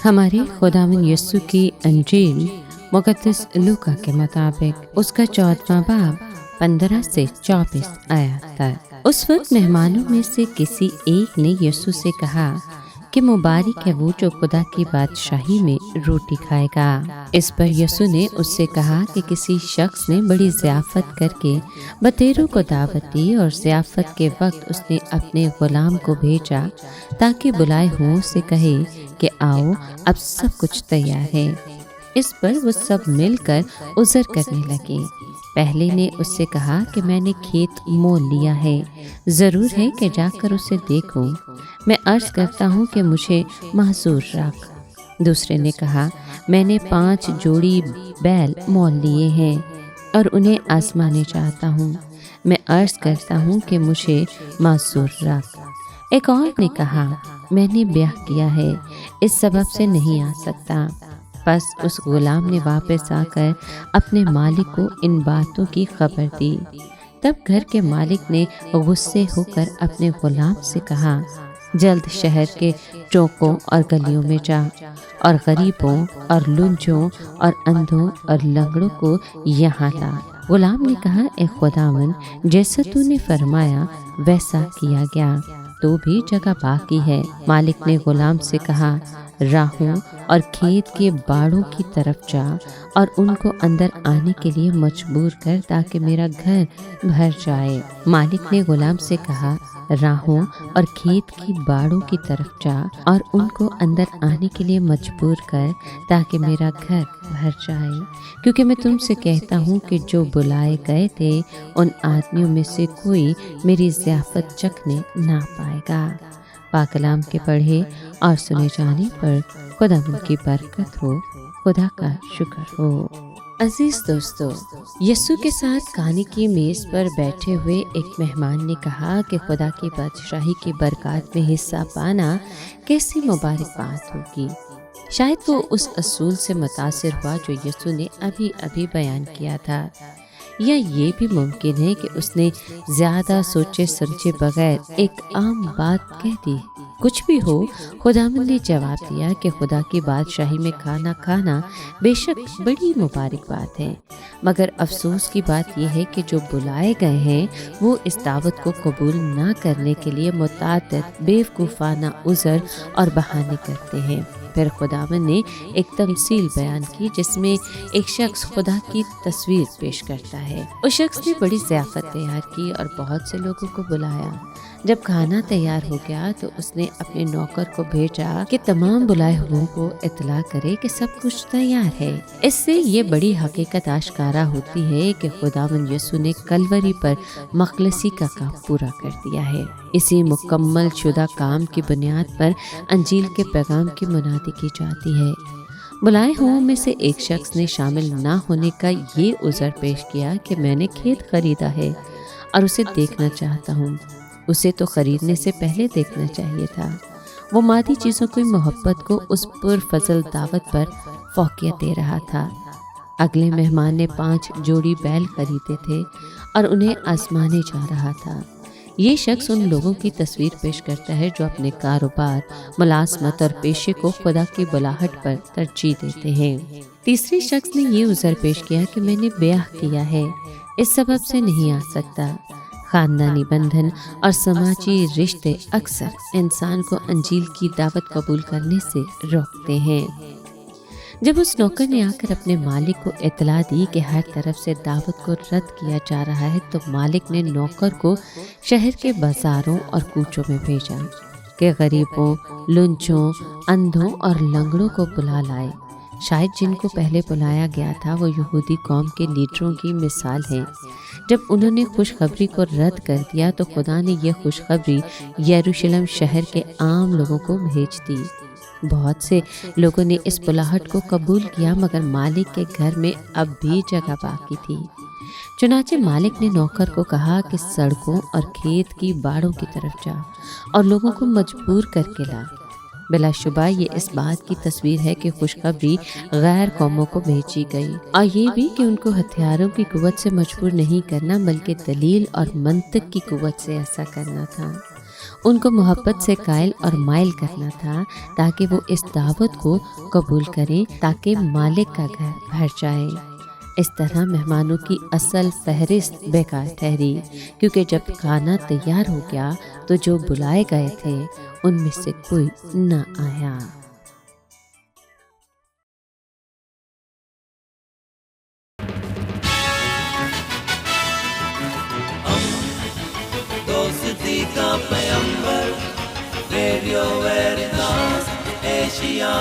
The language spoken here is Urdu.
ہمارے خداوند یسوع کی انجیل مقدس لوکا کے مطابق اس کا 14واں باب 15 سے 24 آیات تک۔ اس وقت مہمانوں میں سے کسی ایک نے یسوع سے کہا کہ مبارک ہے وہ جو خدا کی بادشاہی میں روٹی کھائے گا۔ اس پر یسوع نے اس سے کہا کہ کسی شخص نے بڑی ضیافت کر کے بطیروں کو دعوت دی، اور ضیافت کے وقت اس نے اپنے غلام کو بھیجا تاکہ بلائے ہوں سے کہے کہ آؤ، اب سب کچھ تیار ہے۔ اس پر وہ سب مل کر عذر کرنے لگے۔ پہلے نے اس سے کہا کہ میں نے کھیت مول لیا ہے، ضرور ہے کہ جا کر اسے دیکھوں۔ میں عرض کرتا ہوں کہ مجھے معذور رکھ۔ دوسرے نے کہا، میں نے 5 جوڑی بیل مول لیے ہیں اور انہیں آزمانے چاہتا ہوں۔ میں عرض کرتا ہوں کہ مجھے معذور رکھ۔ ایک اور نے کہا، میں نے بیاہ کیا ہے، اس سبب سے نہیں آ سکتا۔ پس اس غلام نے واپس آ کر اپنے مالک کو ان باتوں کی خبر دی۔ تب گھر کے مالک نے غصے ہو کر اپنے غلام سے کہا، جلد شہر کے چوکوں اور گلیوں میں جا اور غریبوں اور لنجوں اور اندھوں اور لنگڑوں کو یہاں لا۔ غلام نے کہا، اے خداوند، جیسا تو نے فرمایا ویسا کیا گیا، تو بھی جگہ باقی ہے۔ مالک نے غلام سے کہا، راہوں اور کھیت کے باڑوں کی طرف جا اور ان کو اندر آنے کے لیے مجبور کر تاکہ میرا گھر بھر جائے۔ مالک نے غلام سے کہا، راہوں اور کھیت کی باڑوں کی طرف جا اور ان کو اندر آنے کے لیے مجبور کر تاکہ میرا گھر بھر جائے، کیونکہ میں تم سے کہتا ہوں کہ جو بلائے گئے تھے ان آدمیوں میں سے کوئی میری ضیافت چکھنے نہ پائے گا۔ پاک کلام کے پڑھے اور سنے جانے پر خداوند کی برکت ہو۔ خدا کا شکر ہو۔ عزیز دوستو، یسوع کے ساتھ کھانے کی میز پر بیٹھے ہوئے ایک مہمان نے کہا کہ خدا کی بادشاہی کی برکات میں حصہ پانا کیسی مبارک بات ہوگی۔ شاید وہ اس اصول سے متاثر ہوا جو یسوع نے ابھی بیان کیا تھا، یا یہ بھی ممکن ہے کہ اس نے زیادہ سوچے سمجھے بغیر ایک عام بات کہہ دی۔ کچھ بھی ہو، خداوند نے جواب دیا کہ خدا کی بادشاہی میں کھانا کھانا بے شک بڑی مبارک بات ہے، مگر افسوس کی بات یہ ہے کہ جو بلائے گئے ہیں وہ اس دعوت کو قبول نہ کرنے کے لیے متعدد بیوقوفانہ عذر اور بہانے کرتے ہیں۔ پھر خداوند نے ایک تمثیل بیان کی جس میں ایک شخص خدا کی تصویر پیش کرتا ہے۔ اس شخص نے بڑی ضیافت تیار کی اور بہت سے لوگوں کو بلایا۔ جب کھانا تیار ہو گیا تو اس نے اپنے نوکر کو بھیجا کہ تمام بلائے ہوئوں کو اطلاع کرے کہ سب کچھ تیار ہے۔ اس سے یہ بڑی حقیقت آشکارا ہوتی ہے کہ خداوند یسوع نے کلوری پر مخلصی کا کام پورا کر دیا ہے۔ اسی مکمل شدہ کام کی بنیاد پر انجیل کے پیغام کی منادی کی جاتی ہے۔ بلائے ہوئوں میں سے ایک شخص نے شامل نہ ہونے کا یہ عذر پیش کیا کہ میں نے کھیت خریدا ہے اور اسے دیکھنا چاہتا ہوں۔ اسے تو خریدنے سے پہلے دیکھنا چاہیے تھا۔ وہ مادی چیزوں کی محبت کو اس پرفضل دعوت پر فوقیت دے رہا تھا۔ اگلے مہمان نے 5 جوڑی بیل خریدے تھے اور انہیں آزمانے جا رہا تھا۔ یہ شخص ان لوگوں کی تصویر پیش کرتا ہے جو اپنے کاروبار، ملازمت اور پیشے کو خدا کی بلاہٹ پر ترجیح دیتے ہیں۔ تیسرے شخص نے یہ عذر پیش کیا کہ میں نے بیاہ کیا ہے، اس سبب سے نہیں آ سکتا۔ خاندانی بندھن اور سماجی رشتے اکثر انسان کو انجیل کی دعوت قبول کرنے سے روکتے ہیں۔ جب اس نوکر نے آ کر اپنے مالک کو اطلاع دی کہ ہر طرف سے دعوت کو رد کیا جا رہا ہے، تو مالک نے نوکر کو شہر کے بازاروں اور کوچوں میں بھیجا کہ غریبوں، لنچوں، اندھوں اور لنگڑوں کو بلا لائے۔ شاید جن کو پہلے بلایا گیا تھا وہ یہودی قوم کے لیڈروں کی مثال ہیں۔ جب انہوں نے خوشخبری کو رد کر دیا تو خدا نے یہ خوشخبری یروشلم شہر کے عام لوگوں کو بھیج دی۔ بہت سے لوگوں نے اس بلاہٹ کو قبول کیا، مگر مالک کے گھر میں اب بھی جگہ باقی تھی۔ چنانچہ مالک نے نوکر کو کہا کہ سڑکوں اور کھیت کی باڑوں کی طرف جا اور لوگوں کو مجبور کر کے لا۔ بلا شبہ یہ اس بات کی تصویر ہے کہ خوشخبری غیر قوموں کو بھیجی گئی، اور یہ بھی کہ ان کو ہتھیاروں کی قوت سے مجبور نہیں کرنا بلکہ دلیل اور منطق کی قوت سے ایسا کرنا تھا۔ ان کو محبت سے قائل اور مائل کرنا تھا تاکہ وہ اس دعوت کو قبول کریں تاکہ مالک کا گھر بھر جائے۔ اس طرح مہمانوں کی اصل فہرست بیکار ٹھہری، کیونکہ جب کھانا تیار ہو گیا تو جو بلائے گئے تھے ان میں سے کوئی نہ آیا۔ دوستی کا پیمبر، ریڈیو ویریتاس ایشیا۔